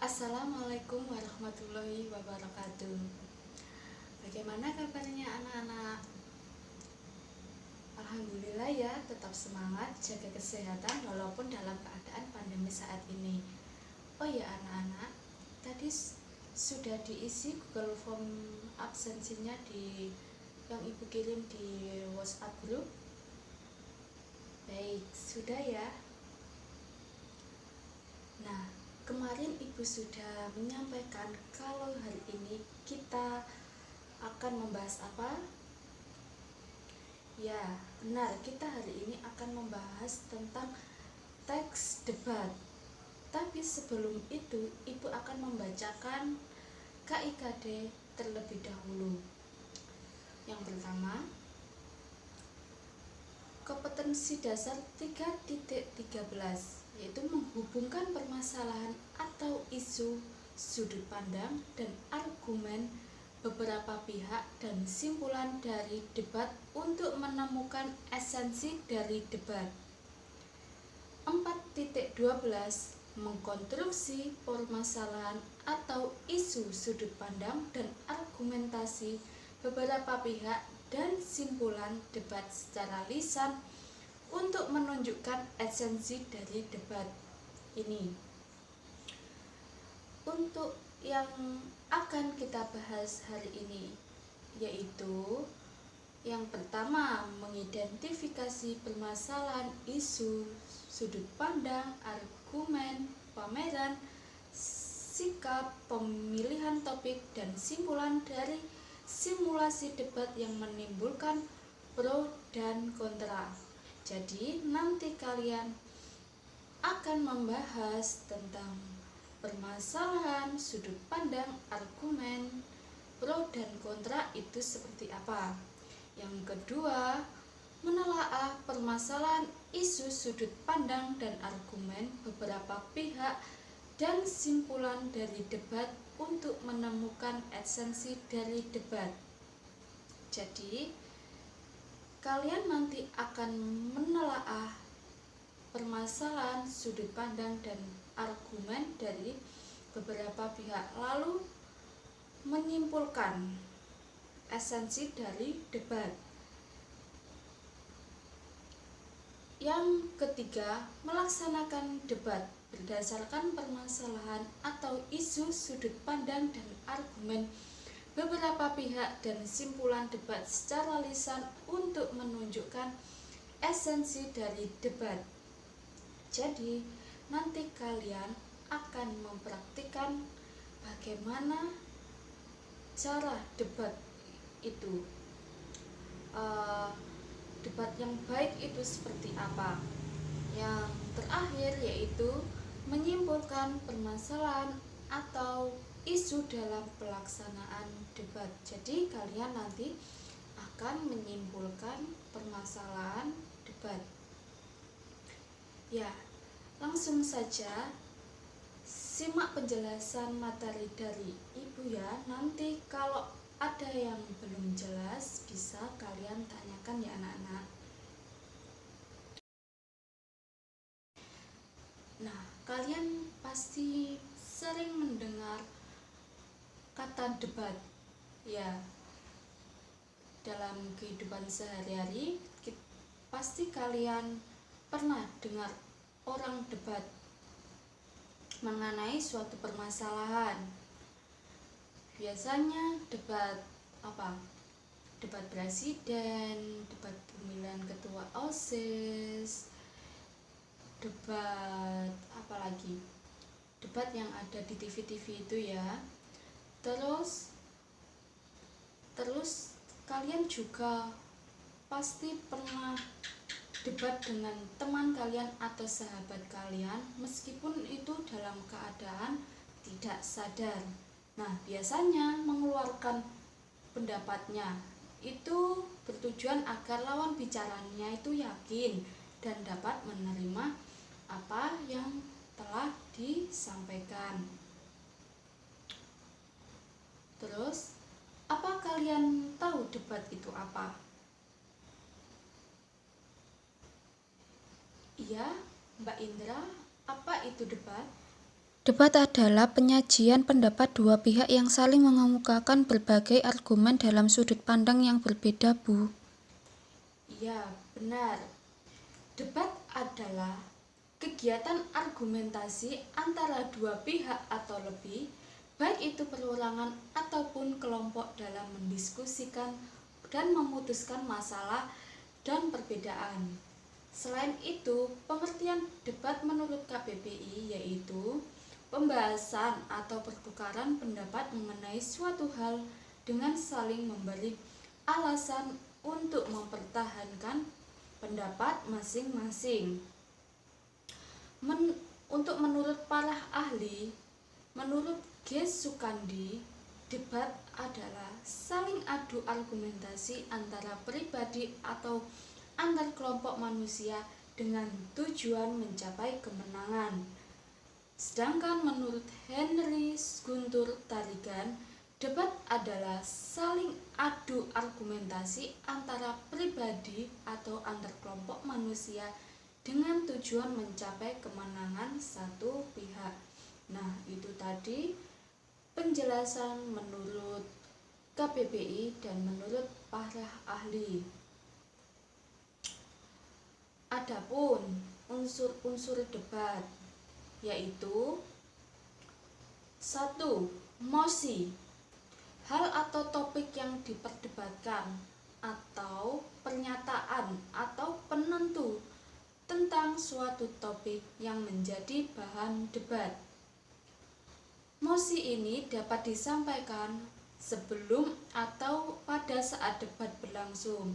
Assalamualaikum warahmatullahi wabarakatuh. Bagaimana kabarnya anak-anak? Alhamdulillah ya, tetap semangat, jaga kesehatan walaupun dalam keadaan pandemi saat ini. Oh ya anak-anak, tadi sudah diisi Google Form absensinya yang ibu kirim di WhatsApp group. Baik, sudah ya. Nah, kemarin ibu sudah menyampaikan kalau hari ini kita akan membahas apa? Ya, benar, kita hari ini akan membahas tentang teks debat. Tapi sebelum itu, ibu akan membacakan KIKD terlebih dahulu. Yang pertama, kompetensi dasar 3.13, yaitu menghubungkan permasalahan atau isu, sudut pandang, dan argumen beberapa pihak dan simpulan dari debat untuk menemukan esensi dari debat. 4.12, mengkonstruksi permasalahan atau isu, sudut pandang, dan argumentasi beberapa pihak dan simpulan debat secara lisan untuk menunjukkan esensi dari debat ini. Untuk yang akan kita bahas hari ini yaitu yang pertama, mengidentifikasi permasalahan, isu, sudut pandang, argumen, pameran, sikap, pemilihan topik, dan simpulan dari simulasi debat yang menimbulkan pro dan kontra. Jadi nanti kalian akan membahas tentang permasalahan, sudut pandang, argumen, pro dan kontra itu seperti apa. Yang kedua, menelaah permasalahan, isu, sudut pandang, dan argumen beberapa pihak dan simpulan dari debat untuk menemukan esensi dari debat. Jadi, kalian nanti akan menelaah permasalahan, sudut pandang, dan argumen dari beberapa pihak, lalu menyimpulkan esensi dari debat. Yang ketiga, melaksanakan debat berdasarkan permasalahan atau isu, sudut pandang, dan argumen beberapa pihak dan simpulan debat secara lisan untuk menunjukkan esensi dari debat. Jadi, nanti kalian akan mempraktikkan bagaimana cara debat itu. Debat yang baik itu seperti apa? Yang terakhir yaitu menyimpulkan permasalahan atau isu dalam pelaksanaan debat. Jadi kalian nanti akan menyimpulkan permasalahan debat. Ya, langsung saja simak penjelasan materi dari ibu ya. Nanti kalau ada yang belum jelas bisa kalian tanyakan ya anak-anak. Nah, kalian pasti sering mendengar kata debat ya. Dalam kehidupan sehari-hari pasti kalian pernah dengar orang debat mengenai suatu permasalahan. Biasanya debat apa? Debat presiden, debat pemilihan ketua OSIS, debat apa lagi? Debat yang ada di TV-TV itu ya. Terus kalian juga pasti pernah debat dengan teman kalian atau sahabat kalian meskipun itu dalam keadaan tidak sadar. Nah, biasanya mengeluarkan pendapatnya itu bertujuan agar lawan bicaranya itu yakin dan dapat menerima apa yang telah disampaikan. Terus, apa kalian tahu debat itu apa? Iya, Mbak Indra, apa itu debat? Debat adalah penyajian pendapat dua pihak yang saling mengemukakan berbagai argumen dalam sudut pandang yang berbeda, Bu. Ya, benar. Debat adalah kegiatan argumentasi antara dua pihak atau lebih, baik itu perorangan ataupun kelompok dalam mendiskusikan dan memutuskan masalah dan perbedaan. Selain itu, pengertian debat menurut KBBI yaitu pembahasan atau pertukaran pendapat mengenai suatu hal dengan saling memberi alasan untuk mempertahankan pendapat masing-masing. Untuk menurut para ahli, menurut G. Sukandi, debat adalah saling adu argumentasi antara pribadi atau antar kelompok manusia dengan tujuan mencapai kemenangan. Sedangkan menurut Henry Guntur Tarigan, debat adalah saling adu argumentasi antara pribadi atau antar kelompok manusia dengan tujuan mencapai kemenangan satu pihak. Nah, itu tadi penjelasan menurut KBBI dan menurut para ahli. Adapun unsur-unsur debat yaitu 1. Mosi, hal atau topik yang diperdebatkan atau pernyataan atau penentu tentang suatu topik yang menjadi bahan debat. Mosi ini dapat disampaikan sebelum atau pada saat debat berlangsung.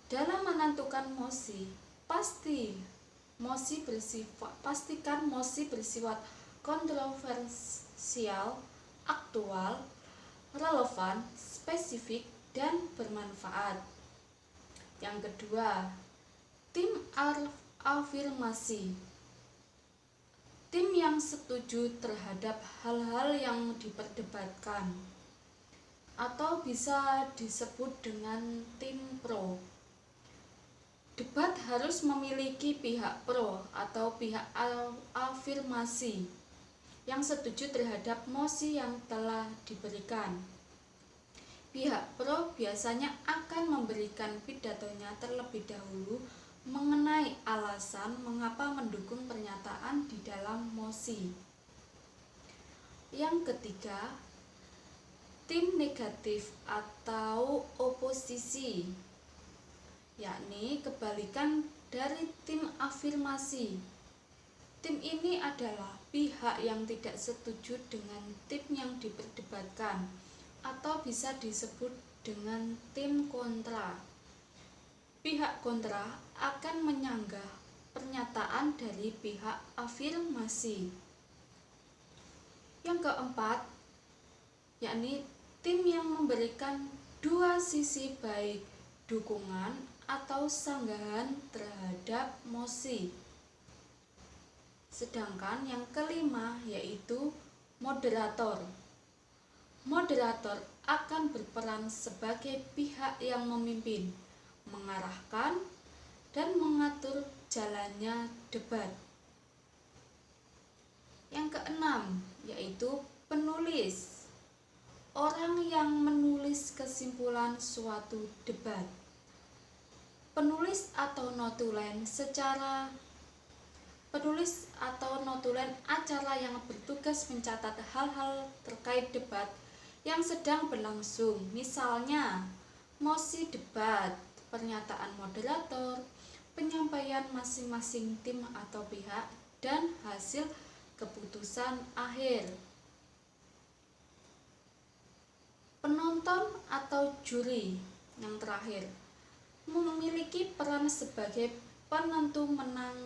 Dalam menentukan mosi, pastikan mosi bersifat kontroversial, aktual, relevan, spesifik, dan bermanfaat. Yang kedua, tim afirmasi, tim yang setuju terhadap hal-hal yang diperdebatkan, atau bisa disebut dengan tim pro. Debat harus memiliki pihak pro atau pihak afirmasi yang setuju terhadap mosi yang telah diberikan. Pihak pro biasanya akan memberikan pidatonya terlebih dahulu mengenai alasan mengapa mendukung pernyataan di dalam mosi. Yang ketiga, tim negatif atau oposisi, yakni kebalikan dari tim afirmasi. Tim ini adalah pihak yang tidak setuju dengan tim yang diperdebatkan atau bisa disebut dengan tim kontra. Pihak kontra akan menyanggah pernyataan dari pihak afirmasi. Yang keempat, yakni tim yang memberikan dua sisi baik dukungan atau sanggahan terhadap mosi. Sedangkan yang kelima yaitu moderator. Moderator akan berperan sebagai pihak yang memimpin, mengarahkan, dan mengatur jalannya debat. Yang keenam yaitu penulis, orang yang menulis kesimpulan suatu debat. Penulis atau notulen acara yang bertugas mencatat hal-hal terkait debat yang sedang berlangsung, misalnya mosi debat, pernyataan moderator, penyampaian masing-masing tim atau pihak, dan hasil keputusan akhir. Penonton atau juri yang terakhir memiliki peran sebagai penentu pemenang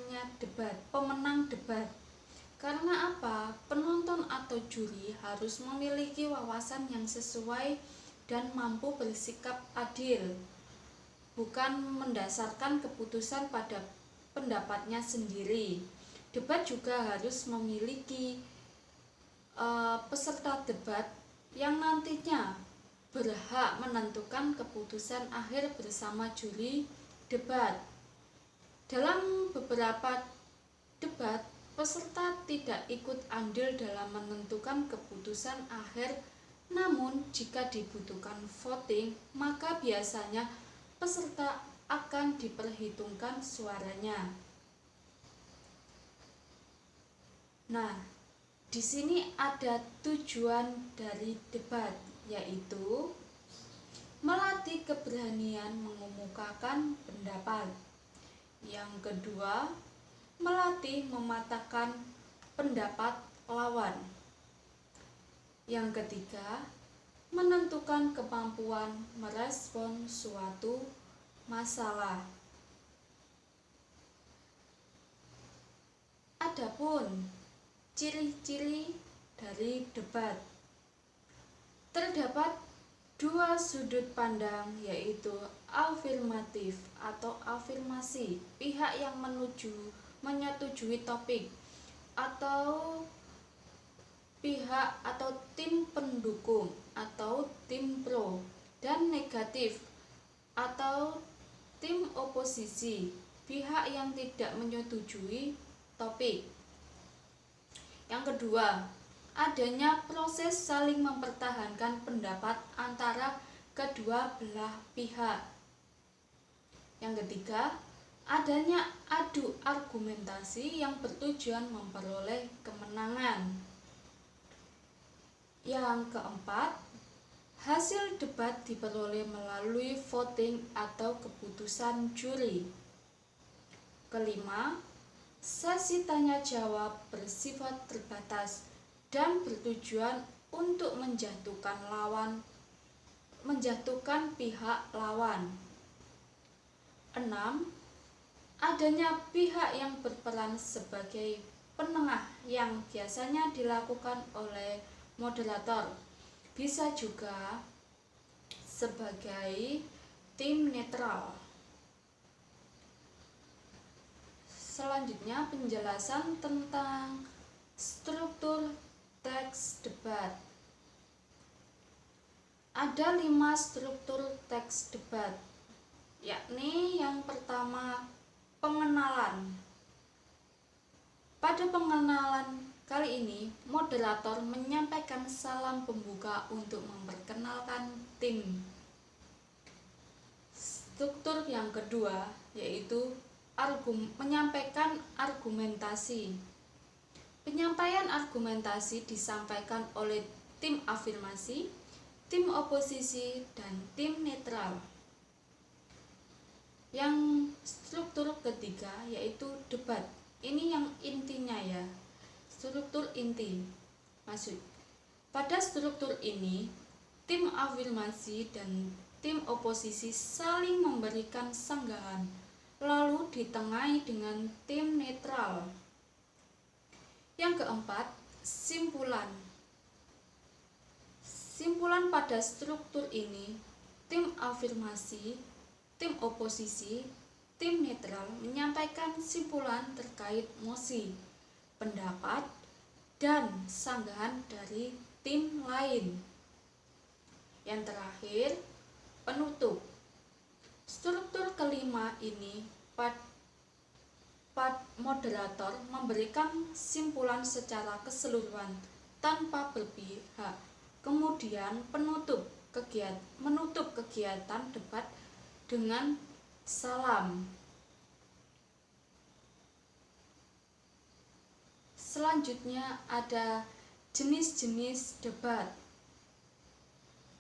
debat. Karena apa? Penonton atau juri harus memiliki wawasan yang sesuai dan mampu bersikap adil, bukan mendasarkan keputusan pada pendapatnya sendiri. Debat juga harus memiliki peserta debat yang nantinya berhak menentukan keputusan akhir bersama juri debat. Dalam beberapa debat, peserta tidak ikut andil dalam menentukan keputusan akhir, namun jika dibutuhkan voting, maka biasanya peserta akan diperhitungkan suaranya. Nah, di sini ada tujuan dari debat, yaitu melatih keberanian mengemukakan pendapat. Yang kedua, melatih mematahkan pendapat lawan. Yang ketiga, menentukan kemampuan merespon suatu masalah. Adapun ciri-ciri dari debat, terdapat dua sudut pandang, yaitu afirmatif atau afirmasi, pihak yang menyetujui topik, atau pihak atau tim pendukung atau tim pro, dan negatif atau tim oposisi, pihak yang tidak menyetujui topik. Yang kedua, adanya proses saling mempertahankan pendapat antara kedua belah pihak. Yang ketiga, adanya adu argumentasi yang bertujuan memperoleh kemenangan. Yang keempat, hasil debat diperoleh melalui voting atau keputusan juri. Kelima, sesi tanya jawab bersifat terbatas dan bertujuan untuk menjatuhkan pihak lawan. 6. Adanya pihak yang berperan sebagai penengah yang biasanya dilakukan oleh moderator, bisa juga sebagai tim netral. Selanjutnya, penjelasan tentang struktur teks debat. Ada 5 struktur teks debat, yakni yang pertama, pengenalan. Pada pengenalan kali ini, moderator menyampaikan salam pembuka untuk memperkenalkan tim. Struktur yang kedua, yaitu menyampaikan argumentasi. Penyampaian argumentasi disampaikan oleh tim afirmasi, tim oposisi, dan tim netral. Yang struktur ketiga yaitu debat. Ini yang intinya ya, struktur inti. Pada struktur ini, tim afirmasi dan tim oposisi saling memberikan sanggahan, lalu ditengahi dengan tim netral. Yang keempat, simpulan. Simpulan pada struktur ini, tim afirmasi, tim oposisi, tim netral menyampaikan simpulan terkait mosi, pendapat, dan sanggahan dari tim lain. Yang terakhir, penutup. Struktur kelima ini moderator memberikan simpulan secara keseluruhan tanpa berpihak, kemudian menutup kegiatan debat dengan salam. Selanjutnya ada jenis-jenis debat.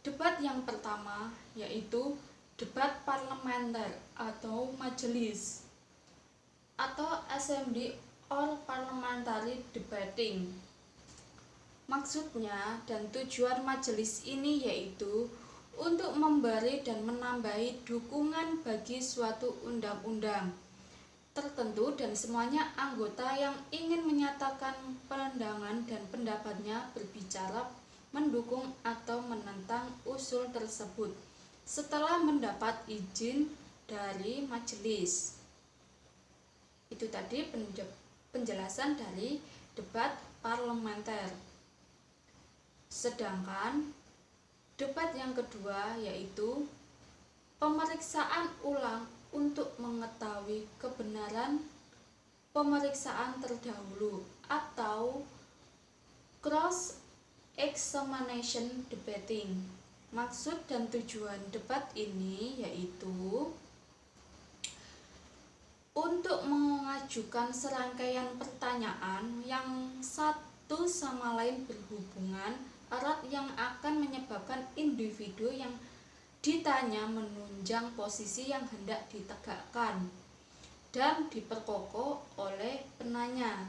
Debat yang pertama yaitu debat parlementer atau majelis, atau assembly or parliamentary debating. Maksudnya dan tujuan majelis ini yaitu untuk memberi dan menambahi dukungan bagi suatu undang-undang tertentu, dan semuanya anggota yang ingin menyatakan pandangan dan pendapatnya berbicara mendukung atau menentang usul tersebut setelah mendapat izin dari majelis. Itu tadi penjelasan dari debat parlementer. Sedangkan debat yang kedua yaitu pemeriksaan ulang untuk mengetahui kebenaran pemeriksaan terdahulu atau cross examination debating. Maksud dan tujuan debat ini yaitu untuk mengajukan serangkaian pertanyaan yang satu sama lain berhubungan erat yang akan menyebabkan individu yang ditanya menunjang posisi yang hendak ditegakkan dan diperkokoh oleh penanya.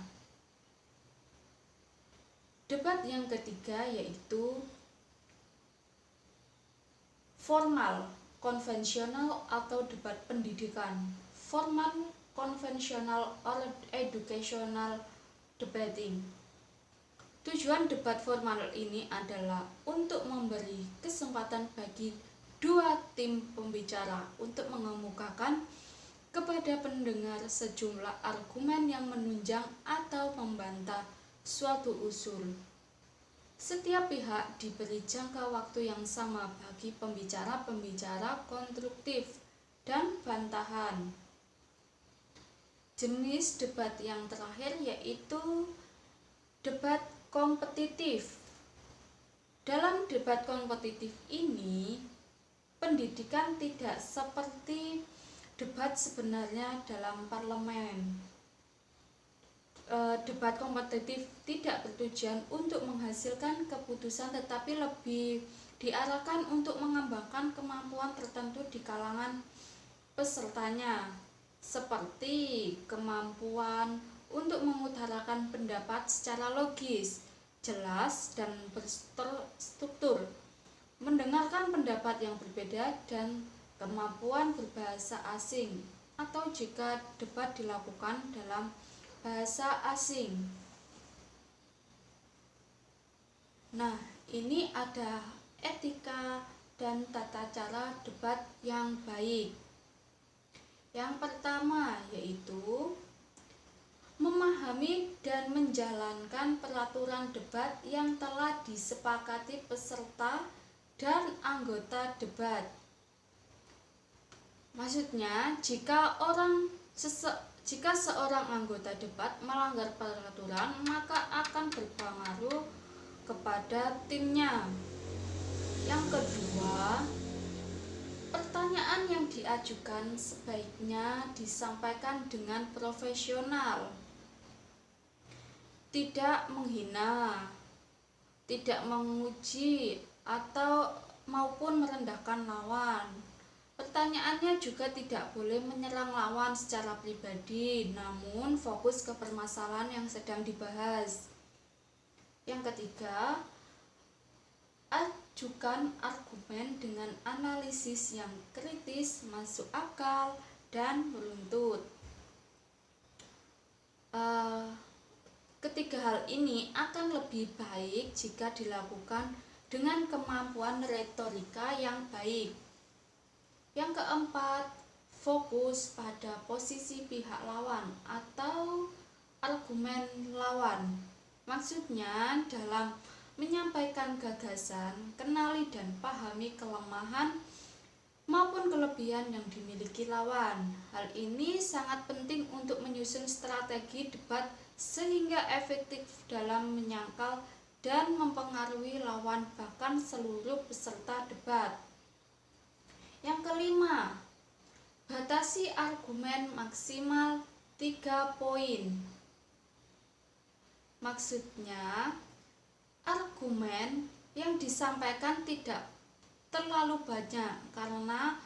Debat yang ketiga yaitu formal, konvensional atau debat pendidikan. Formal, konvensional, or educational debating. Tujuan debat formal ini adalah untuk memberi kesempatan bagi dua tim pembicara untuk mengemukakan kepada pendengar sejumlah argumen yang menunjang atau membantah suatu usul. Setiap pihak diberi jangka waktu yang sama bagi pembicara-pembicara konstruktif dan bantahan. Jenis debat yang terakhir yaitu debat kompetitif. Dalam debat kompetitif ini, pendidikan tidak seperti debat sebenarnya dalam parlemen. Debat kompetitif tidak bertujuan untuk menghasilkan keputusan tetapi lebih diarahkan untuk mengembangkan kemampuan tertentu di kalangan pesertanya, seperti kemampuan untuk mengutarakan pendapat secara logis, jelas, dan berstruktur, mendengarkan pendapat yang berbeda, dan kemampuan berbahasa asing, atau jika debat dilakukan dalam bahasa asing. Nah, ini ada etika dan tata cara debat yang baik. Yang pertama yaitu memahami dan menjalankan peraturan debat yang telah disepakati peserta dan anggota debat. Maksudnya, jika seorang anggota debat melanggar peraturan, maka akan berpengaruh kepada timnya. Yang kedua, pertanyaan yang diajukan sebaiknya disampaikan dengan profesional, tidak menghina, tidak menguji atau maupun merendahkan lawan. Pertanyaannya juga tidak boleh menyerang lawan secara pribadi, namun fokus ke permasalahan yang sedang dibahas. Yang ketiga, ajukan argumen dengan analisis yang kritis, masuk akal, dan meruntut. Ketiga hal ini akan lebih baik jika dilakukan dengan kemampuan retorika yang baik. Yang keempat, fokus pada posisi pihak lawan atau argumen lawan. Maksudnya, dalam menyampaikan gagasan, kenali dan pahami kelemahan maupun kelebihan yang dimiliki lawan. Hal ini sangat penting untuk menyusun strategi debat sehingga efektif dalam menyangkal dan mempengaruhi lawan, bahkan seluruh peserta debat. Yang kelima, batasi argumen maksimal 3 poin. Maksudnya, argumen yang disampaikan tidak terlalu banyak karena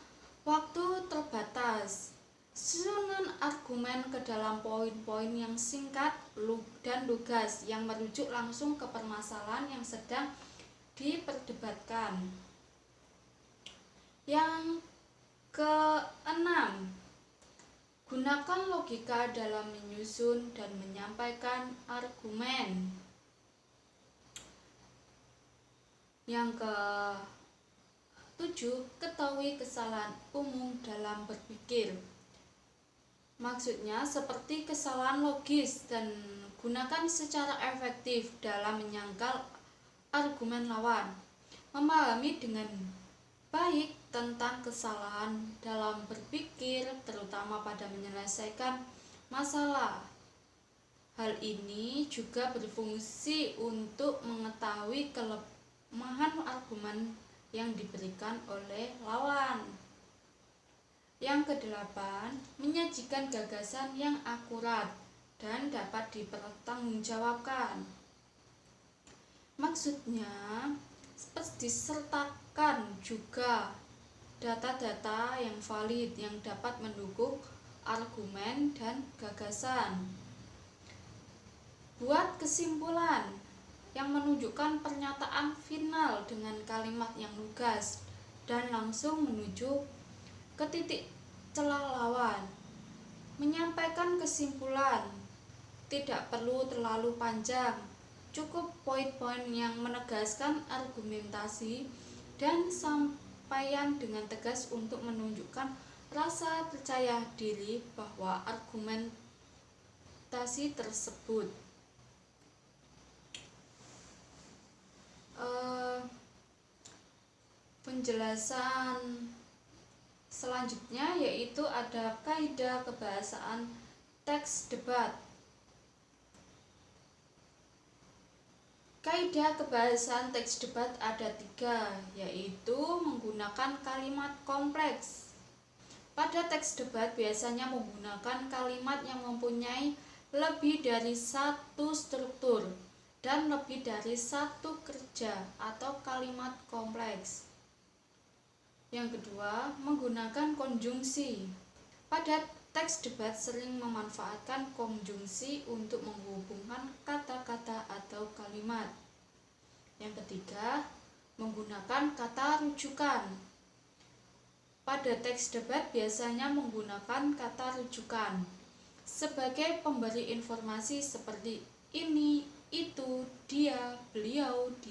waktu terbatas. Susunan argumen ke dalam poin-poin yang singkat dan lugas yang merujuk langsung ke permasalahan yang sedang diperdebatkan. Yang keenam, gunakan logika dalam menyusun dan menyampaikan argumen. Yang ketujuh, ketahui kesalahan umum dalam berpikir. Maksudnya seperti kesalahan logis, dan gunakan secara efektif dalam menyangkal argumen lawan. Memahami dengan baik tentang kesalahan dalam berpikir, terutama pada menyelesaikan masalah. Hal ini juga berfungsi untuk mengetahui kelemahan argumen yang diberikan oleh lawan. Yang kedelapan, menyajikan gagasan yang akurat dan dapat dipertanggungjawabkan. Maksudnya, disertakan juga data-data yang valid yang dapat mendukung argumen dan gagasan. Buat kesimpulan yang menunjukkan pernyataan final dengan kalimat yang lugas dan langsung menuju ke titik celah lawan. Menyampaikan kesimpulan tidak perlu terlalu panjang, cukup poin-poin yang menegaskan argumentasi dan sampaian dengan tegas untuk menunjukkan rasa percaya diri bahwa argumentasi tersebut. Penjelasan selanjutnya yaitu ada kaidah kebahasaan teks debat. Kaidah kebahasaan teks debat ada 3, yaitu menggunakan kalimat kompleks. Pada teks debat biasanya menggunakan kalimat yang mempunyai lebih dari satu struktur dan lebih dari satu kerja atau kalimat kompleks. Yang kedua, menggunakan konjungsi. Pada teks debat sering memanfaatkan konjungsi untuk menghubungkan kata-kata atau kalimat. Yang ketiga, menggunakan kata rujukan. Pada teks debat biasanya menggunakan kata rujukan sebagai pemberi informasi seperti ini, itu, dia, beliau, di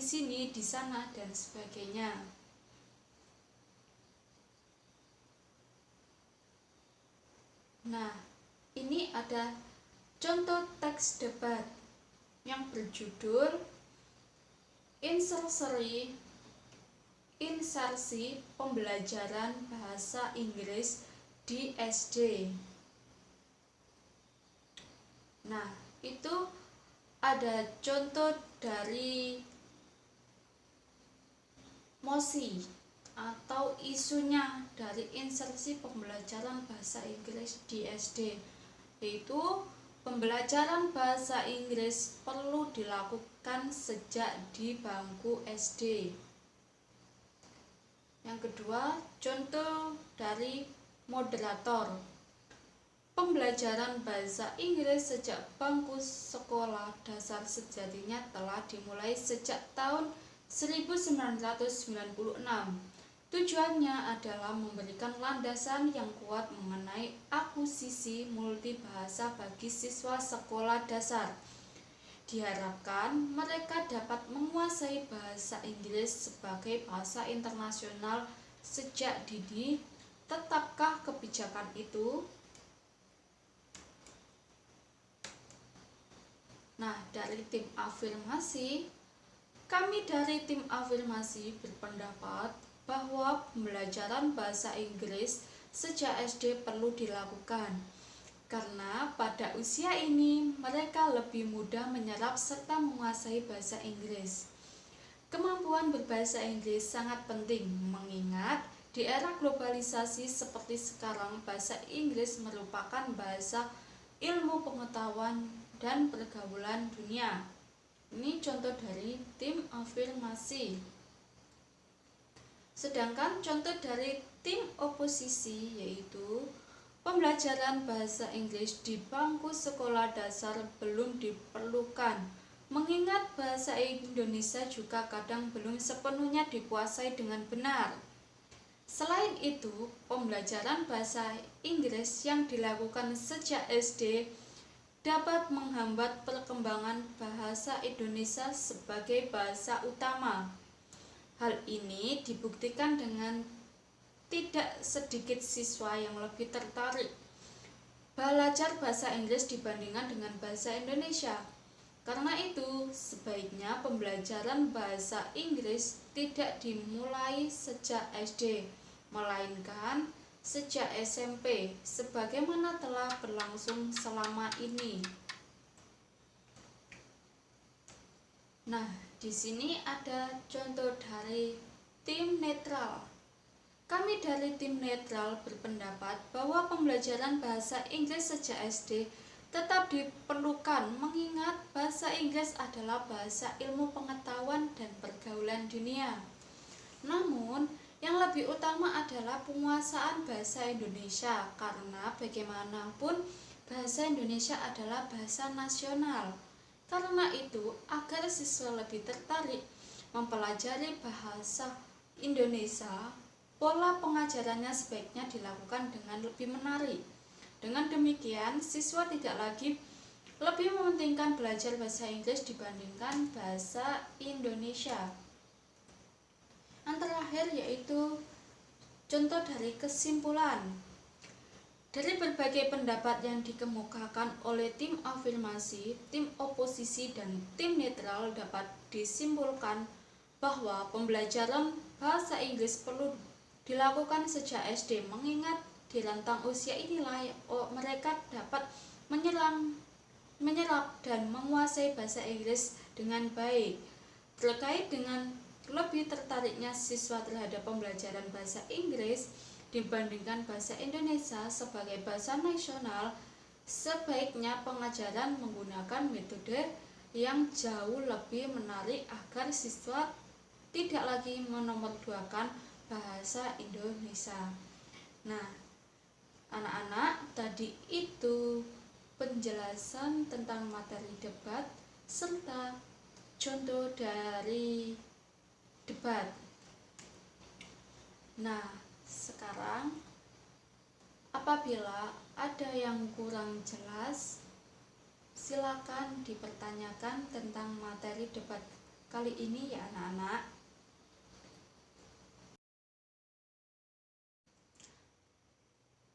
sini, di sana, dan sebagainya. Nah, ini ada contoh teks debat yang berjudul Insersi pembelajaran bahasa Inggris di SD. Nah, itu ada contoh dari mosi atau isunya dari insersi pembelajaran bahasa Inggris di SD, yaitu pembelajaran bahasa Inggris perlu dilakukan sejak di bangku SD. Yang kedua, contoh dari moderator. Pembelajaran bahasa Inggris sejak bangku sekolah dasar sejatinya telah dimulai sejak tahun 1996. Tujuannya adalah memberikan landasan yang kuat mengenai akuisisi multibahasa bagi siswa sekolah dasar. Diharapkan mereka dapat menguasai bahasa Inggris sebagai bahasa internasional sejak dini. Tetapkah kebijakan itu? Nah, dari tim afirmasi, kami dari tim afirmasi berpendapat bahwa pembelajaran bahasa Inggris sejak SD perlu dilakukan, karena pada usia ini mereka lebih mudah menyerap serta menguasai bahasa Inggris. Kemampuan berbahasa Inggris sangat penting, mengingat di era globalisasi seperti sekarang, bahasa Inggris merupakan bahasa ilmu pengetahuan dan pergaulan dunia. Ini contoh dari tim afirmasi. Sedangkan contoh dari tim oposisi yaitu pembelajaran bahasa Inggris di bangku sekolah dasar belum diperlukan, mengingat bahasa Indonesia juga kadang belum sepenuhnya dikuasai dengan benar. Selain itu, pembelajaran bahasa Inggris yang dilakukan sejak SD dapat menghambat perkembangan bahasa Indonesia sebagai bahasa utama. Hal ini dibuktikan dengan tidak sedikit siswa yang lebih tertarik belajar bahasa Inggris dibandingkan dengan bahasa Indonesia. Karena itu, sebaiknya pembelajaran bahasa Inggris tidak dimulai sejak SD, melainkan sejak SMP, sebagaimana telah berlangsung selama ini. Nah, di sini ada contoh dari tim netral. Kami dari tim netral berpendapat bahwa pembelajaran bahasa Inggris sejak SD tetap diperlukan mengingat bahasa Inggris adalah bahasa ilmu pengetahuan dan pergaulan dunia. Namun, yang lebih utama adalah penguasaan bahasa Indonesia karena bagaimanapun bahasa Indonesia adalah bahasa nasional. Karena itu, agar siswa lebih tertarik mempelajari bahasa Indonesia, pola pengajarannya sebaiknya dilakukan dengan lebih menarik. Dengan demikian, siswa tidak lagi lebih mementingkan belajar bahasa Inggris dibandingkan bahasa Indonesia. Yang terakhir yaitu contoh dari kesimpulan. Dari berbagai pendapat yang dikemukakan oleh tim afirmasi, tim oposisi, dan tim netral dapat disimpulkan bahwa pembelajaran bahasa Inggris perlu dilakukan sejak SD mengingat di rentang usia inilah mereka dapat menyerap dan menguasai bahasa Inggris dengan baik. Terkait dengan lebih tertariknya siswa terhadap pembelajaran bahasa Inggris dibandingkan bahasa Indonesia sebagai bahasa nasional, sebaiknya pengajaran menggunakan metode yang jauh lebih menarik agar siswa tidak lagi menomorduakan bahasa Indonesia. Nah, anak-anak, tadi itu penjelasan tentang materi debat serta contoh dari debat. Nah, sekarang apabila ada yang kurang jelas, silakan dipertanyakan tentang materi debat kali ini ya anak-anak.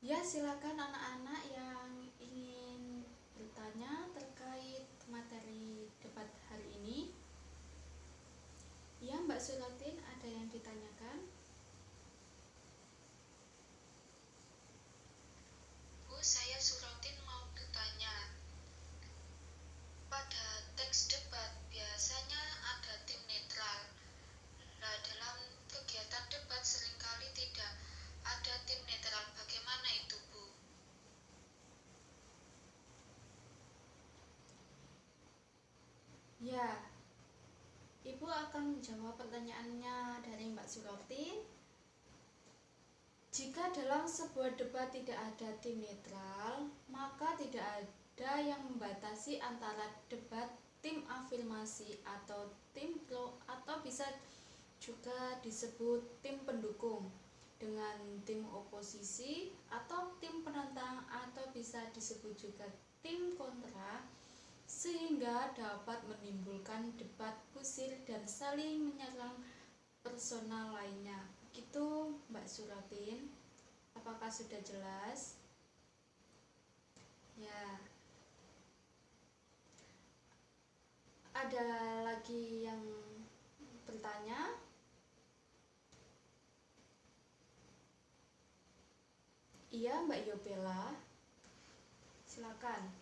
Ya, silakan anak-anak yang ingin bertanya terkait materi debat hari ini. Ya, Mbak Suratin, ada yang ditanyakan? Bu, saya Suratin mau bertanya. Pada teks debat biasanya ada tim netral. Nah, dalam kegiatan debat seringkali tidak ada tim netral. Bagaimana itu, Bu? Ya, Ibu akan menjawab pertanyaannya dari Mbak Suratin. Jika dalam sebuah debat tidak ada tim netral, maka tidak ada yang membatasi antara debat tim afirmasi atau tim pro atau bisa juga disebut tim pendukung dengan tim oposisi atau tim penentang atau bisa disebut juga tim kontra, sehingga dapat menimbulkan debat kusir dan saling menyerang personal lainnya. Begitu Mbak Suratin, apakah sudah jelas? Ya, ada lagi yang bertanya? Iya, Mbak Yobela, silakan.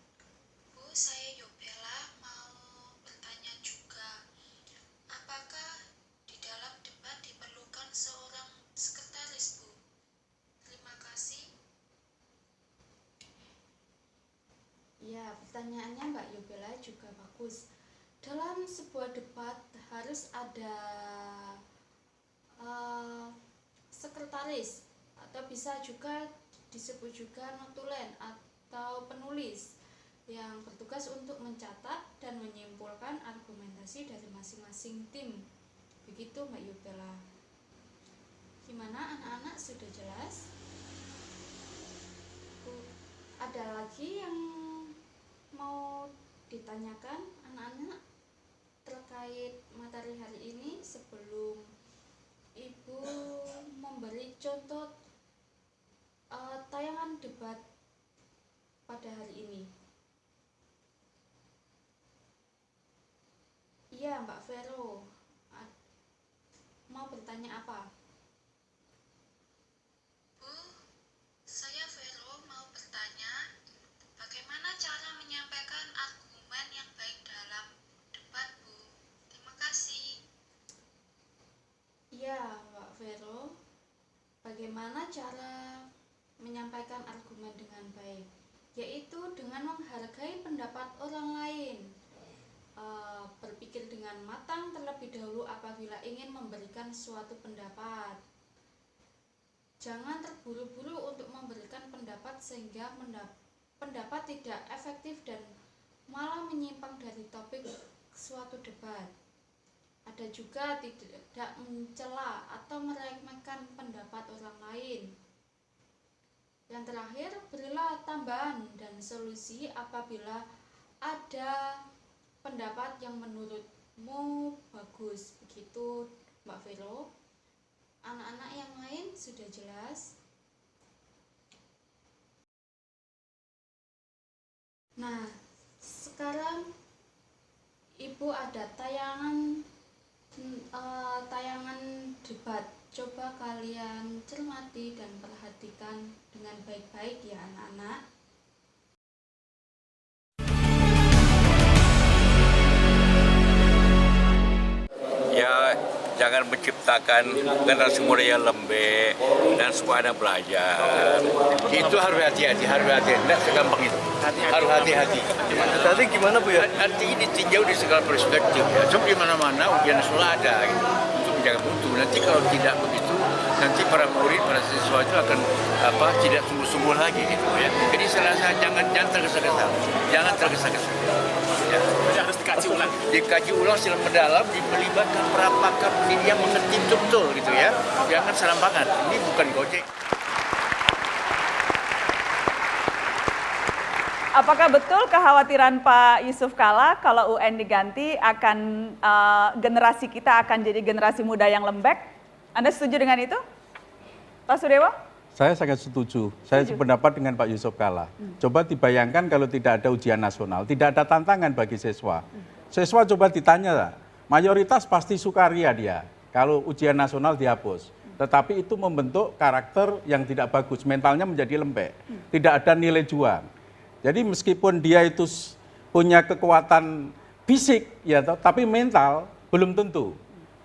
Bu, saya Yobela mau bertanya juga. Apakah di dalam debat diperlukan seorang sekretaris, Bu? Terima kasih. Ya, pertanyaannya Mbak Yobela juga bagus. Dalam sebuah debat harus ada sekretaris atau bisa juga disebut juga notulen atau penulis yang bertugas untuk mencatat dan menyimpulkan argumentasi dari masing-masing tim. Begitu Mbak Yubela. Gimana anak-anak, sudah jelas? Ada lagi yang mau ditanyakan anak-anak terkait materi hari ini sebelum Ibu memberi contoh tayangan debat pada hari ini? Iya, Mbak Vero, mau bertanya apa? Bu, saya Vero mau bertanya, bagaimana cara menyampaikan argumen yang baik dalam debat, Bu? Terima bagaimana cara menyampaikan argumen dengan baik, yaitu dengan menghargai pendapat orang lain, berpikir dengan matang terlebih dahulu apabila ingin memberikan suatu pendapat. Jangan terburu-buru untuk memberikan pendapat sehingga pendapat tidak efektif dan malah menyimpang dari topik suatu debat. Ada juga tidak mencela atau meremehkan pendapat orang lain. Yang terakhir, berilah tambahan dan solusi apabila ada pendapat yang menurutmu bagus. Begitu Mbak Vero. Anak-anak yang lain sudah jelas? Nah, sekarang Ibu ada tayangan debat. Coba kalian cermati dan perhatikan dengan baik-baik ya anak-anak. Ya, jangan menciptakan generasi muda yang lembek dan supaya ada belajar. Itu harus hati-hati, tidak segampang itu. Harus hati-hati. Tadi gimana Bu ya? Nanti ini tinjau di segala perspektif ya. Sebab di mana-mana ujian nasional ada gitu, untuk menjaga mutu. Nanti kalau tidak begitu, nanti para murid, para siswa itu akan tidak sungguh-sungguh lagi gitu ya. Jadi saya rasa jangan tergesa-gesa, jangan tergesa-gesa. Ya. Harus dikaji ulang. Dikaji ulang secara mendalam, melibatkan para pakar yang mengerti betul gitu ya. Jangan serampangan. Ini bukan Gojek. Apakah betul kekhawatiran Pak Yusuf Kalla kalau UN diganti akan generasi kita akan jadi generasi muda yang lembek? Anda setuju dengan itu, Pak Sudewo? Saya sangat setuju. Saya sependapat dengan Pak Yusuf Kalla. Coba dibayangkan kalau tidak ada ujian nasional, tidak ada tantangan bagi siswa. Siswa coba ditanya, mayoritas pasti sukaria dia kalau ujian nasional dihapus. Tetapi itu membentuk karakter yang tidak bagus, mentalnya menjadi lembek. Tidak ada nilai juang. Jadi meskipun dia itu punya kekuatan fisik, ya, tapi mental belum tentu.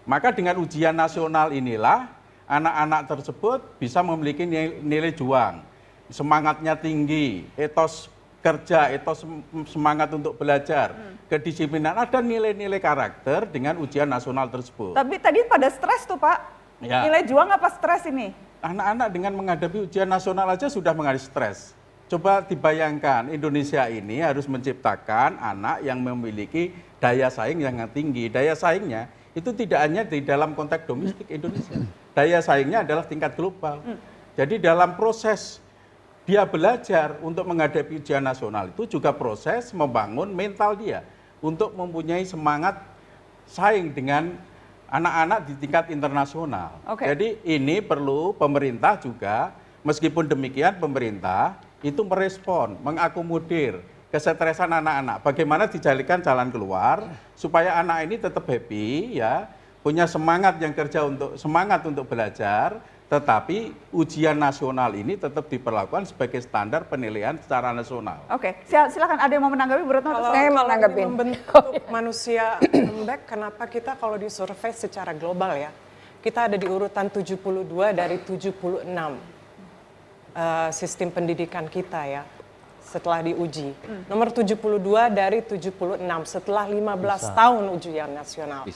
Maka dengan ujian nasional inilah anak-anak tersebut bisa memiliki nilai juang, semangatnya tinggi, etos kerja, etos semangat untuk belajar, kedisiplinan, ada nilai-nilai karakter dengan ujian nasional tersebut. Tapi tadi pada stres tuh Pak, Ya. Nilai juang apa stres ini? Anak-anak dengan menghadapi ujian nasional aja sudah mengalami stres. Coba dibayangkan, Indonesia ini harus menciptakan anak yang memiliki daya saing yang tinggi. Daya saingnya itu tidak hanya di dalam konteks domestik Indonesia. Daya saingnya adalah tingkat global. Jadi dalam proses dia belajar untuk menghadapi ujian nasional itu juga proses membangun mental dia untuk mempunyai semangat saing dengan anak-anak di tingkat internasional. Jadi ini perlu pemerintah juga, meskipun demikian pemerintah itu merespon, mengakomodir kesetresan anak-anak. Bagaimana dijalikan jalan keluar supaya anak ini tetap happy, ya, punya semangat untuk belajar, tetapi ujian nasional ini tetap diperlakukan sebagai standar penilaian secara nasional. Oke, silakan ada yang mau menanggapi Bu Retno? Saya mau menanggapi membentuk manusia lembek, kenapa kita kalau disurvei secara global ya, kita ada di urutan 72 dari 76 sistem pendidikan kita ya, setelah diuji. Nomor 72 dari 76 setelah 15 tahun ujian nasional.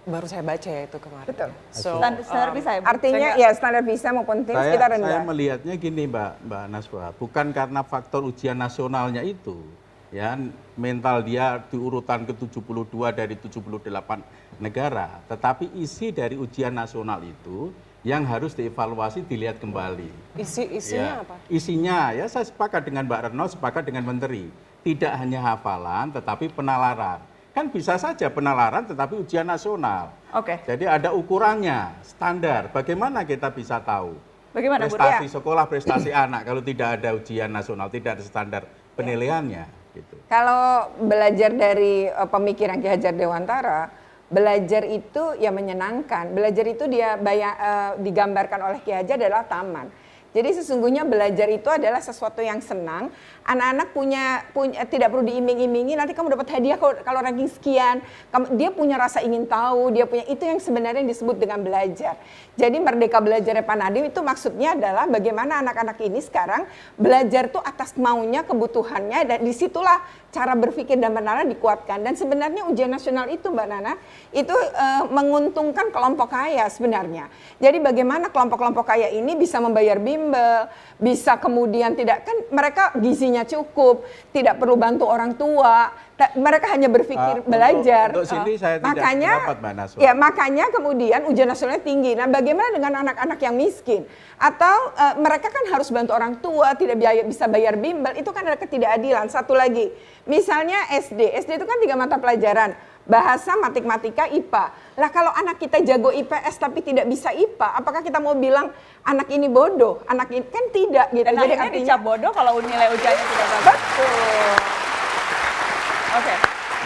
Baru saya baca ya itu kemarin. Betul. Standar bisa ya, Bu? Artinya ya standar bisa maupun TIMSS kita rendah. Saya melihatnya gini Mbak Naswa, bukan karena faktor ujian nasionalnya itu, ya, mental dia di urutan ke-72 dari 78 negara, tetapi isi dari ujian nasional itu yang harus dievaluasi, dilihat kembali. Isinya apa? Isinya, ya saya sepakat dengan Mbak Retno, sepakat dengan Menteri. Tidak hanya hafalan, tetapi penalaran. Kan bisa saja penalaran, tetapi ujian nasional. Jadi ada ukurannya, standar. Bagaimana kita bisa tahu? Bagaimana, prestasi sekolah, prestasi anak, kalau tidak ada ujian nasional, tidak ada standar penilaiannya. Gitu. Kalau belajar dari pemikiran Ki Hajar Dewantara, belajar itu ya menyenangkan. Belajar itu dia digambarkan oleh Ki Hajar adalah taman. Jadi sesungguhnya belajar itu adalah sesuatu yang senang. Anak-anak punya tidak perlu diiming-imingi, nanti kamu dapat hadiah kalau ranking sekian. Dia punya rasa ingin tahu, dia punya, itu yang sebenarnya disebut dengan belajar. Jadi Merdeka Belajar Pak Nadiem itu maksudnya adalah bagaimana anak-anak ini sekarang belajar tuh atas maunya, kebutuhannya, dan disitulah cara berpikir dan Mbak dikuatkan. Dan sebenarnya ujian nasional itu Mbak Nana, itu menguntungkan kelompok kaya sebenarnya. Jadi bagaimana kelompok-kelompok kaya ini bisa membayar bimbel, bisa kemudian tidak, kan mereka gizinya cukup, tidak perlu bantu orang tua, mereka hanya berpikir belajar. Untuk sini saya tidak sependapat, Mbak Naswa. Ya, makanya kemudian ujian nasionalnya tinggi. Nah, bagaimana dengan anak-anak yang miskin? Atau mereka kan harus bantu orang tua, tidak bisa bayar bimbel, itu kan ada ketidakadilan. Satu lagi, misalnya SD itu kan 3 mata pelajaran, bahasa, matematika, IPA. Lah kalau anak kita jago IPS tapi tidak bisa IPA, apakah kita mau bilang anak ini bodoh? Anak ini kan tidak gitu. Dan jadi akhirnya dicap bodoh kalau nilai ujiannya tidak bagus. Betul. Oke.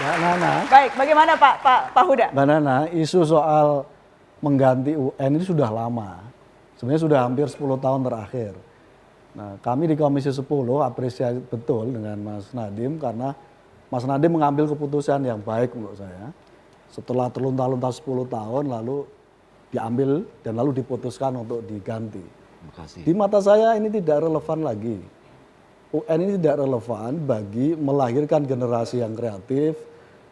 Mbak Nana. Baik, bagaimana Pak Huda? Mbak Nana, isu soal mengganti UN ini sudah lama. Sebenarnya sudah hampir 10 tahun terakhir. Nah, kami di Komisi 10 apresiasi betul dengan Mas Nadiem karena Mas Nadiem mengambil keputusan yang baik menurut saya. Setelah terlunta-lunta 10 tahun lalu diambil dan lalu diputuskan untuk diganti. Terima kasih. Di mata saya ini tidak relevan lagi. UN ini tidak relevan bagi melahirkan generasi yang kreatif,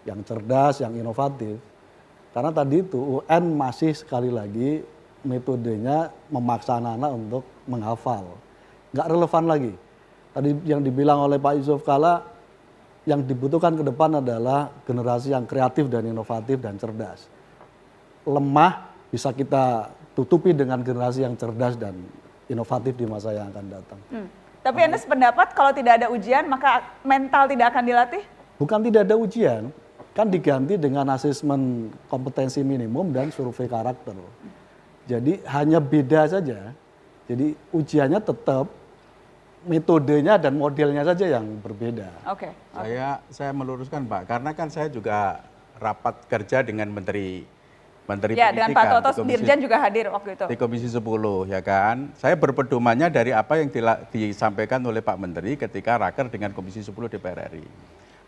yang cerdas, yang inovatif. Karena tadi itu UN masih sekali lagi metodenya memaksa anak-anak untuk menghafal. Nggak relevan lagi. Tadi yang dibilang oleh Pak Yusuf Kalla, yang dibutuhkan ke depan adalah generasi yang kreatif dan inovatif dan cerdas. Lemah bisa kita tutupi dengan generasi yang cerdas dan inovatif di masa yang akan datang. Tapi Anda sependapat kalau tidak ada ujian maka mental tidak akan dilatih? Bukan tidak ada ujian, kan diganti dengan asesmen kompetensi minimum dan survei karakter. Jadi hanya beda saja. Jadi ujiannya tetap, metodenya dan modelnya saja yang berbeda. Oke. Saya meluruskan Pak, karena kan saya juga rapat kerja dengan Menteri ya, dengan Pak Toto Komisi, Dirjen juga hadir waktu itu. di Komisi 10 ya kan. Saya berpedomannya dari apa yang disampaikan oleh Pak Menteri ketika raker dengan Komisi 10 DPR RI.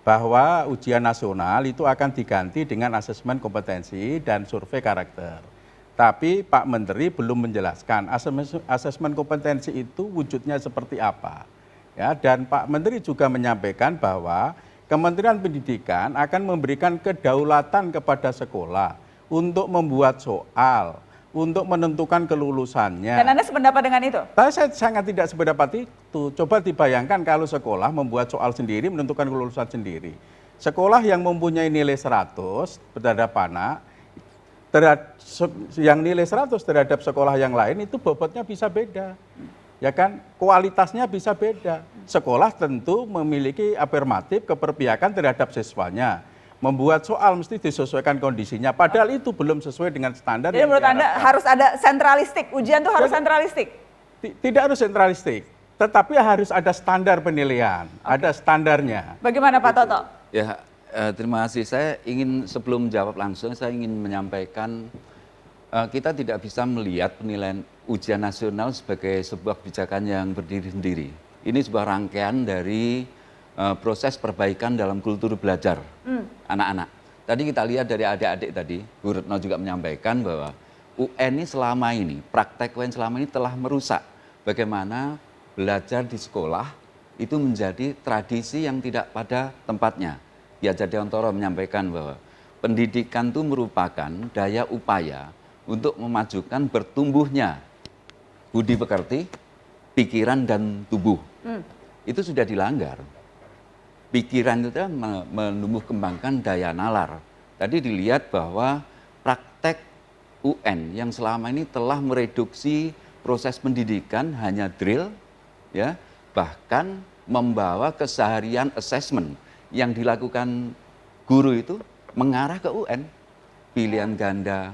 Bahwa ujian nasional itu akan diganti dengan asesmen kompetensi dan survei karakter. Tapi Pak Menteri belum menjelaskan asesmen kompetensi itu wujudnya seperti apa. Ya, dan Pak Menteri juga menyampaikan bahwa Kementerian Pendidikan akan memberikan kedaulatan kepada sekolah untuk membuat soal, untuk menentukan kelulusannya. Dan Anda sependapat dengan itu? Saya sangat tidak sependapat itu. Coba dibayangkan kalau sekolah membuat soal sendiri, menentukan kelulusan sendiri. Sekolah yang mempunyai nilai 100 terhadap anak, yang nilai 100 terhadap sekolah yang lain itu bobotnya bisa beda. Ya kan, kualitasnya bisa beda. Sekolah tentu memiliki afirmatif keberpihakan terhadap siswanya. Membuat soal mesti disesuaikan kondisinya, padahal itu belum sesuai dengan standar. Jadi menurut Anda harus ada sentralistik, ujian itu harus sentralistik? Tidak harus sentralistik, tetapi harus ada standar penilaian, ada standarnya. Bagaimana Pak Toto? Ya, terima kasih. Saya ingin sebelum jawab langsung, saya ingin menyampaikan kita tidak bisa melihat penilaian ujian nasional sebagai sebuah kebijakan yang berdiri sendiri. Ini sebuah rangkaian dari proses perbaikan dalam kultur belajar anak-anak. Tadi kita lihat dari adik-adik tadi, Bu Retno juga menyampaikan bahwa UN ini selama ini, praktek UN selama ini telah merusak bagaimana belajar di sekolah itu menjadi tradisi yang tidak pada tempatnya. Ya, Jadiontoro menyampaikan bahwa pendidikan itu merupakan daya upaya untuk memajukan bertumbuhnya budi pekerti, pikiran dan tubuh. Itu sudah dilanggar. Pikiran itu menumbuh kembangkan daya nalar. Tadi dilihat bahwa praktek UN yang selama ini telah mereduksi proses pendidikan hanya drill, ya, bahkan membawa keseharian assessment yang dilakukan guru itu mengarah ke UN. Pilihan ganda,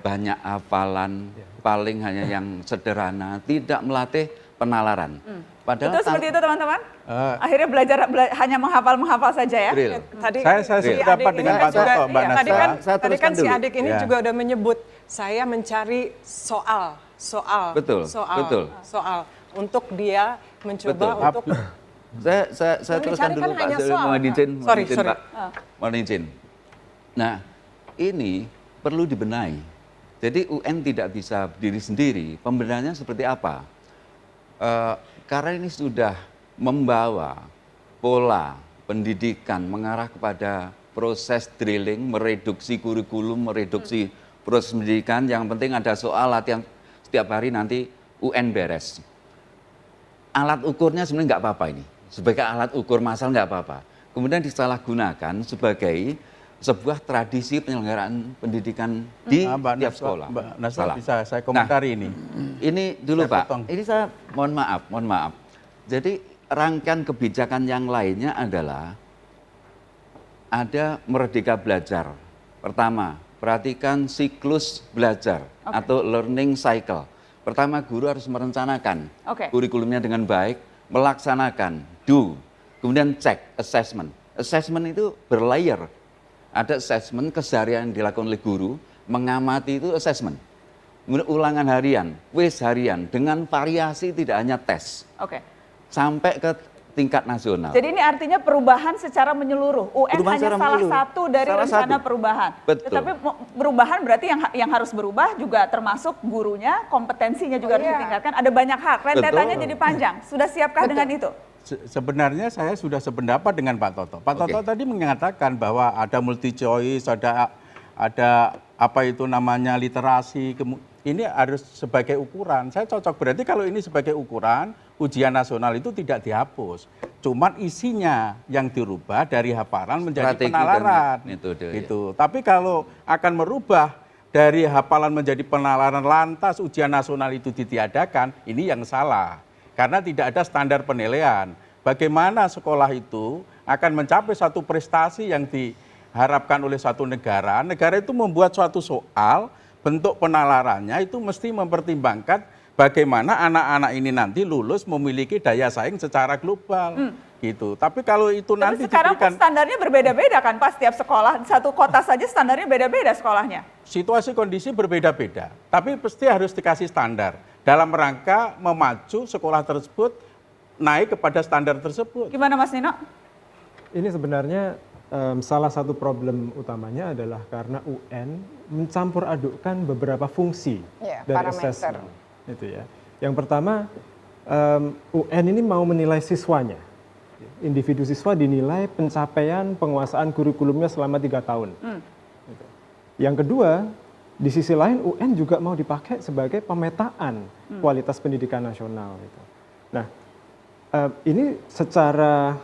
banyak hafalan, paling hanya yang sederhana, tidak melatih penalaran. Padahal itu seperti itu teman-teman? Akhirnya belajar hanya menghafal saja ya? Tadi saya sependapat dengan Pak Toto, Mbak Naswa. Tadi kan si adik ini juga udah menyebut, saya mencari soal soal Betul, betul. soal untuk dia mencoba Betul. untuk Saya Yang teruskan dicari dulu kan Pak, hanya saya soal. mohon izin, Sorry. Pak. Mohon izin. Nah, ini perlu dibenahi. Jadi UN tidak bisa berdiri sendiri. Pembenahannya seperti apa? Karena ini sudah membawa pola pendidikan mengarah kepada proses drilling, mereduksi kurikulum, mereduksi proses pendidikan. Yang penting ada soal latihan setiap hari, nanti UN beres. Alat ukurnya sebenarnya nggak apa-apa ini. Sebagai alat ukur masalah nggak apa-apa. Kemudian disalahgunakan sebagai sebuah tradisi penyelenggaraan pendidikan di tiap sekolah. Mbak Nasra, bisa saya komentari ini? Ini dulu Saya Pak, potong. ini saya mohon maaf. Jadi rangkaian kebijakan yang lainnya adalah ada Merdeka Belajar. Pertama, perhatikan siklus belajar atau learning cycle. Pertama, guru harus merencanakan kurikulumnya dengan baik, melaksanakan, do, kemudian cek, assessment. Assessment itu berlayer. Ada assessment keseharian yang dilakukan oleh guru, mengamati itu assessment. Kemudian ulangan harian, quiz harian, dengan variasi tidak hanya tes. Sampai ke tingkat nasional. Jadi ini artinya perubahan secara menyeluruh. UN Perubahan hanya secara salah menyeluruh. satu dari Salah rencana satu. perubahan. Betul. Tetapi perubahan berarti yang harus berubah juga termasuk gurunya, kompetensinya juga harus ditingkatkan. Ada banyak hal. Rentetannya jadi panjang. Sudah siapkah dengan itu? Sebenarnya saya sudah sependapat dengan Pak Toto. Pak Toto tadi mengatakan bahwa ada multi choice, ada apa itu namanya literasi. Ini harus sebagai ukuran. Saya cocok, berarti kalau ini sebagai ukuran, ujian nasional itu tidak dihapus. Cuman isinya yang dirubah dari hafalan menjadi Strategi penalaran. dan metode, Gitu. Tapi kalau akan merubah dari hafalan menjadi penalaran lantas ujian nasional itu ditiadakan, ini yang salah. Karena tidak ada standar penilaian. Bagaimana sekolah itu akan mencapai satu prestasi yang diharapkan oleh satu negara. Negara itu membuat suatu soal, bentuk penalarannya itu mesti mempertimbangkan bagaimana anak-anak ini nanti lulus memiliki daya saing secara global. Gitu. Tapi kalau itu nanti sekarang pun standarnya berbeda-beda kan Pak, setiap sekolah, satu kota saja standarnya beda-beda sekolahnya. Situasi kondisi berbeda-beda, tapi pasti harus dikasih standar dalam rangka memacu sekolah tersebut naik kepada standar tersebut. Gimana Mas Nino? Ini sebenarnya salah satu problem utamanya adalah karena UN mencampur adukkan beberapa fungsi dari assessment. Itu ya. Yang pertama, UN ini mau menilai siswanya. Individu siswa dinilai pencapaian penguasaan kurikulumnya selama 3 tahun. Yang kedua, di sisi lain UN juga mau dipakai sebagai pemetaan kualitas pendidikan nasional. Gitu. Nah, ini secara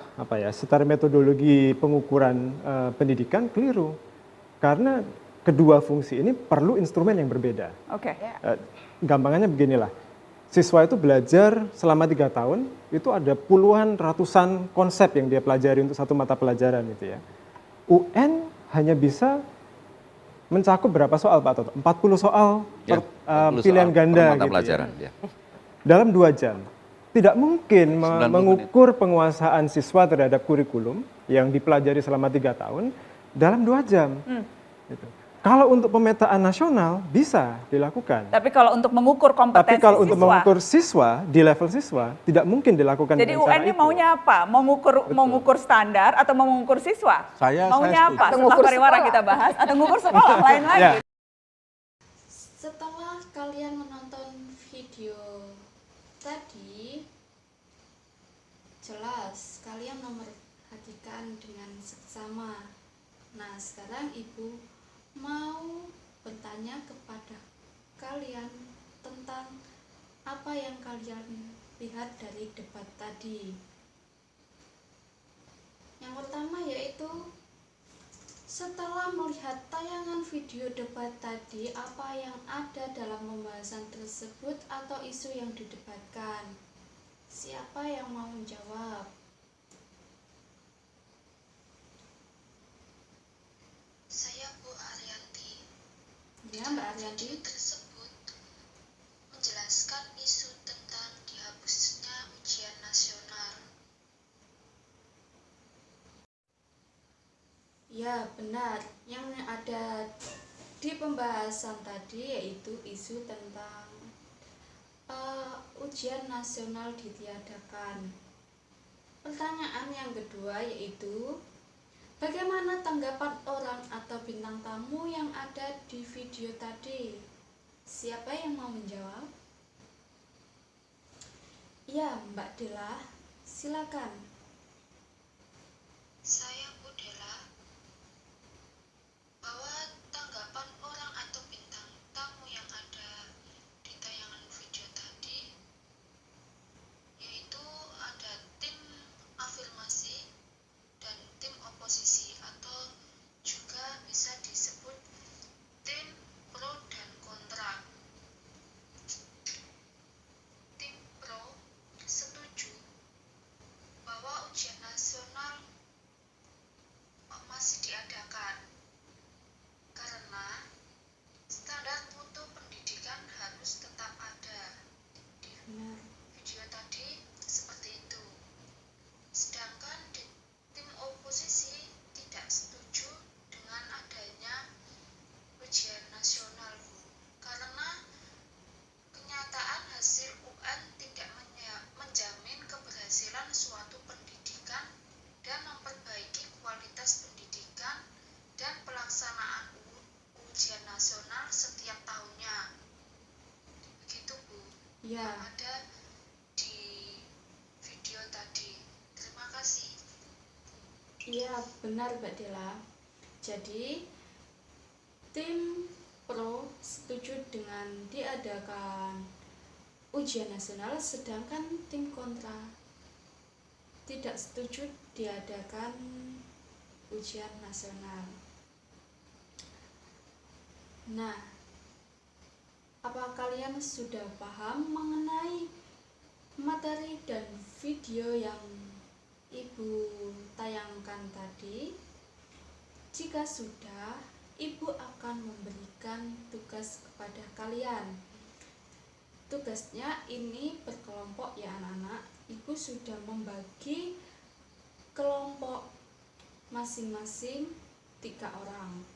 secara metodologi pengukuran pendidikan keliru, karena kedua fungsi ini perlu instrumen yang berbeda. Gampangannya beginilah, siswa itu belajar selama 3 tahun, itu ada puluhan ratusan konsep yang dia pelajari untuk satu mata pelajaran itu ya. UN hanya bisa mencakup berapa soal Pak Toto? 40 soal pilihan ganda mata gitu pelajaran, ya. Dalam 2 jam. Tidak mungkin mengukur penguasaan siswa terhadap kurikulum yang dipelajari selama 3 tahun dalam 2 jam. Gitu. Kalau untuk pemetaan nasional bisa dilakukan. Tapi kalau untuk mengukur kompetensi untuk mengukur siswa di level siswa tidak mungkin dilakukan. Jadi UN ini maunya apa? Mengukur standar atau mengukur siswa? Maunya apa? Setelah pariwara kita bahas atau mengukur sekolah lain lagi? Setelah kalian menonton video tadi, jelas kalian memerhatikan dengan seksama. Nah, sekarang Ibu mau bertanya kepada kalian tentang apa yang kalian lihat dari debat tadi. Yang pertama yaitu, setelah melihat tayangan video debat tadi, apa yang ada dalam pembahasan tersebut atau isu yang didebatkan? Siapa yang mau menjawab? Saya Bu Arianti. Ya, Mbak Arianti. Video tersebut menjelaskan isu tentang dihapusnya ujian nasional. Ya, benar. Yang ada di pembahasan tadi yaitu isu tentang ujian nasional ditiadakan. Pertanyaan yang kedua yaitu, bagaimana tanggapan orang atau bintang tamu yang ada di video tadi? Siapa yang mau menjawab? Ya, Mbak Dela, silakan. Saya Budela, bahwa tanggapan orang atau bintang tamu yang ada di tayangan video tadi, yaitu ada tim afirmasi dan tim oposisi, atau juga bisa disebut tim pro dan kontra. Tim pro setuju bahwa ujian nasional masih diadakan karena standar mutu pendidikan harus tetap ada. Di video tadi seperti itu. Sedangkan di tim oposisi tidak setuju dengan adanya ujian nasional, Bu, karena kenyataan hasil UN tidak menjamin keberhasilan suatu pendidikan dan memperbaiki kualitas pendidikan dan pelaksanaan ujian nasional setiap tahunnya. Begitu, Bu. Ya. Yang ada di video tadi. Terima kasih. Iya, benar Mbak Dela. Jadi, tim pro setuju dengan diadakan ujian nasional, sedangkan tim kontra tidak setuju diadakan ujian nasional. Nah, apa kalian sudah paham mengenai materi dan video yang Ibu tayangkan tadi? Jika sudah, Ibu akan memberikan tugas kepada kalian. Tugasnya ini berkelompok ya anak-anak. Ibu sudah membagi kelompok masing-masing 3 orang.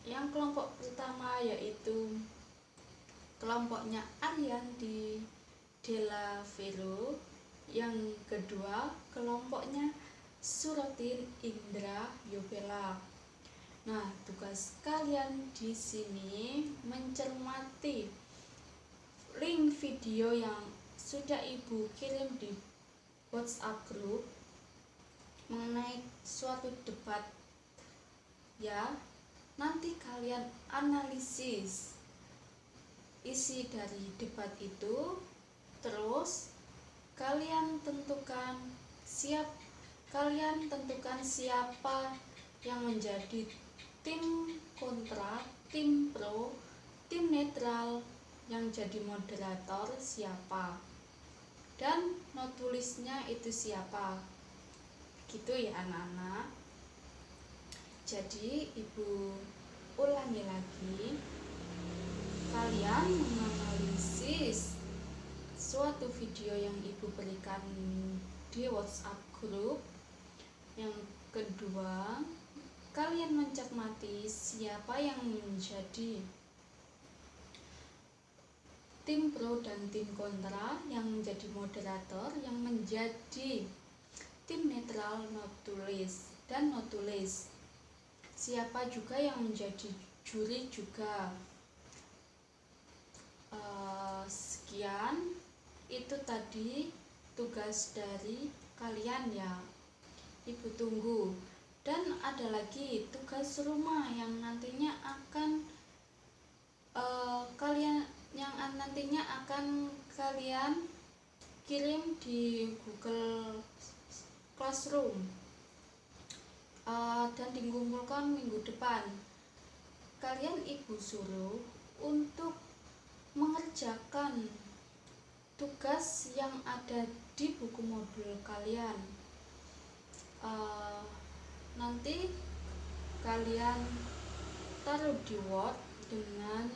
Yang kelompok pertama yaitu kelompoknya Ariandi Della Vero. Yang kedua kelompoknya Surotin Indra Yobela. Nah, tugas kalian di sini mencermati link video yang sudah Ibu kirim di WhatsApp group mengenai suatu debat. Ya, nanti kalian analisis isi dari debat itu, terus kalian tentukan siapa yang menjadi tim kontra, tim pro, tim netral, yang jadi moderator siapa, dan notulisnya itu siapa. Gitu ya anak-anak. Jadi Ibu ulangi lagi, kalian menganalisis suatu video yang Ibu berikan di WhatsApp group. Yang kedua, kalian mencermati siapa yang menjadi tim pro dan tim kontra, yang menjadi moderator, yang menjadi tim netral, notulis dan notulis. Siapa juga yang menjadi juri juga. Sekian, itu tadi tugas dari kalian ya. Ibu tunggu. Dan ada lagi tugas rumah yang nantinya akan kalian kirim di Google Classroom dan dikumpulkan minggu depan. Kalian Ibu suruh untuk mengerjakan tugas yang ada di buku modul kalian. Nanti kalian taruh di Word dengan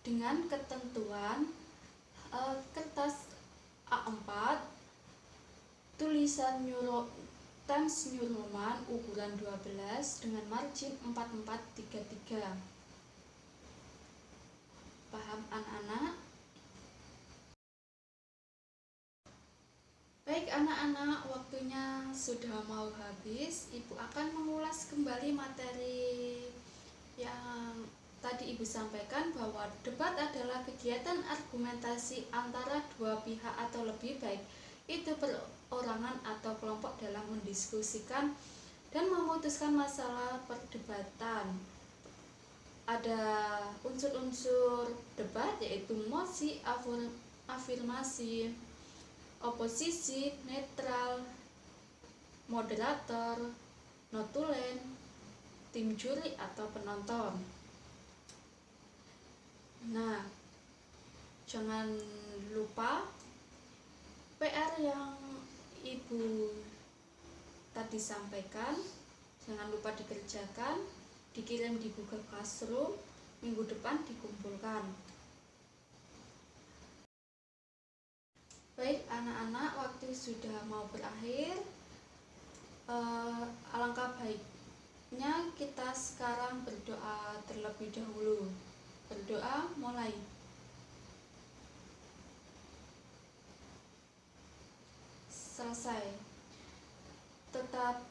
dengan ketentuan kertas A4 tulisan Times New Roman ukuran 12 dengan margin 4433. Paham anak-anak? Baik anak-anak, waktunya sudah mau habis. Ibu akan mengulas kembali materi yang tadi Ibu sampaikan, bahwa debat adalah kegiatan argumentasi antara dua pihak atau lebih, baik itu perorangan atau kelompok, dalam mendiskusikan dan memutuskan masalah perdebatan. Ada unsur-unsur debat yaitu mosi, afirmasi, oposisi, netral, moderator, notulen, tim juri atau penonton. Nah, jangan lupa PR yang Ibu tadi sampaikan, jangan lupa dikerjakan, dikirim di Google Classroom, minggu depan dikumpulkan. Baik anak-anak, waktu sudah mau berakhir. Alangkah baiknya kita sekarang berdoa terlebih dahulu. Berdoa, mulai. Selesai. Tetap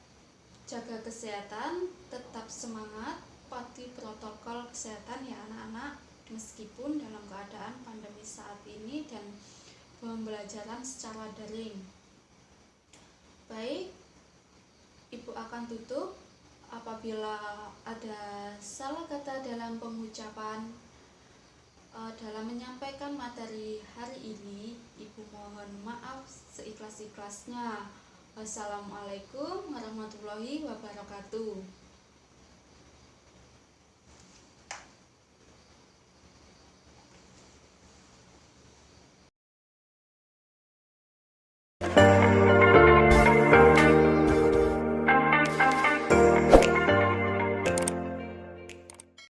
jaga kesehatan, tetap semangat, patuhi protokol kesehatan ya anak-anak, meskipun dalam keadaan pandemi saat ini dan pembelajaran secara daring. Baik, Ibu akan tutup. Apabila ada salah kata dalam pengucapan dalam menyampaikan materi hari ini, Ibu mohon maaf seikhlas-ikhlasnya. Wassalamualaikum warahmatullahi wabarakatuh.